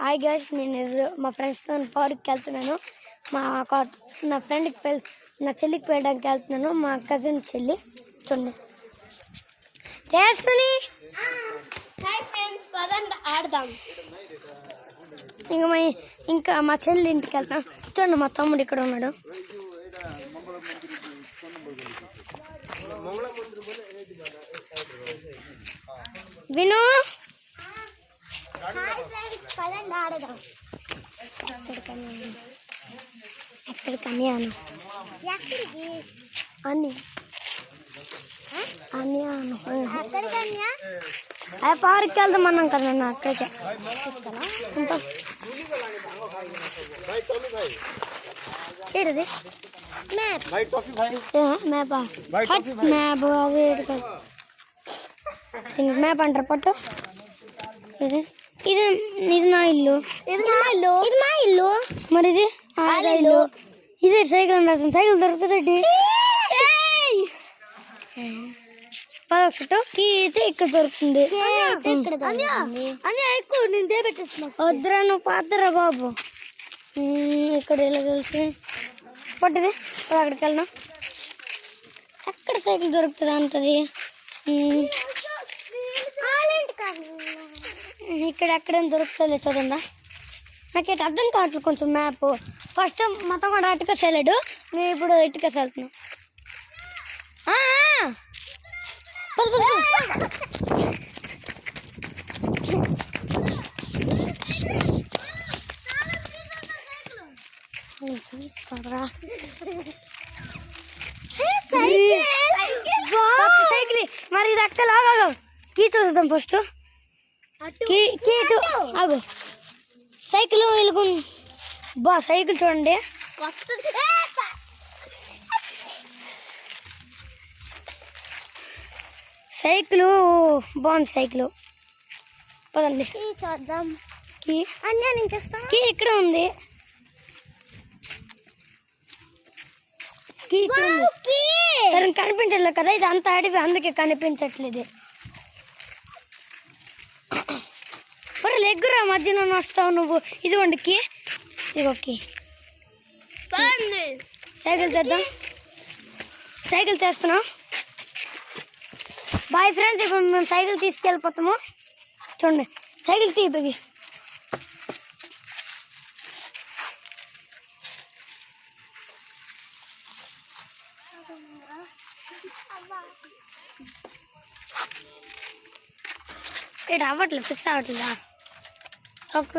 Hi guys, నేను మా ఫ్రెండ్స్తో పార్క్కి వెళ్తున్నాను. నా ఫ్రెండ్కి నా చెల్లికి వెళ్ళడానికి వెళ్తున్నాను. మా కజిన్ చెల్లి చూడండి. చేస్తుంది. హాయ్ ఫ్రెండ్స్, పదండి ఆడదాం. ఇంకా మా చెల్లి ఇంటికి వెళ్తాం. చూడండి, మా తమ్ముడు ఇక్కడ ఉన్నాడు. విను, ఎక్కడికని అను అని అని అను అదే పార్క్కి వెళ్దాం అన్నాం కదా నేను. అక్కడికే ఏంటది? మ్యాప్ మ్యాప్ అంటారు. పట్టు. ఇది ఇది ఇది నా ఇల్లు. ఇది నా ఇల్లు. ఇది మా ఇల్లు. మరి ఇది ఇల్లు. ఇది సైకిల్ ఉండాల్సింది. సైకిల్ దొరుకుతుంది. కీ అయితే ఇక్కడ దొరుకుతుంది. వద్దురా, నువ్వు పాతరా బాబు. ఇక్కడ ఎలా కలిసి పట్టుది. అక్కడికి వెళ్ళినా ఎక్కడ సైకిల్ దొరుకుతుంది అంటది. ఇక్కడ ఎక్కడేం దొరుకుతుంది చూడండి. నాకైతే అర్థం కావట్లేదు కొంచెం మ్యాప్. ఫస్ట్ మొత్తం కూడా అటుకేసి వెళ్ళాడు, మేము ఇప్పుడు ఇటుకేసి వెళ్తున్నాం. తీసుకోరా సైకిల్. మరి ఇది అక్క లాగా కీ చూద్దాం ఫస్ట్. ఆగు. సైకిల్ వెలుగు బా. సైకిల్ చూడండి. సైకిల్ బాగుంది. సైకిల్ పదండి చూద్దాం. కీ ఇక్కడ ఉంది. సరే కనిపించట్లేదు కదా, ఇది అంత అడివి, అందుకే కనిపించట్లేదు. మరి లెగ్గురా, మధ్యలో వస్తావు నువ్వు. ఇదిగోండి కీ. ఇదిగోకి సైకిల్ తెద్దాం. సైకిల్ తెస్తున్నాం. బాయ్ ఫ్రెండ్స్, ఇప్పుడు మేము సైకిల్ తీసుకెళ్ళిపోతాము. చూడండి, సైకిల్ తీపిగి. ఇక్కడ అవ్వట్లేదు, ఫిక్స్ అవ్వట్లేదా? ఒకవేళ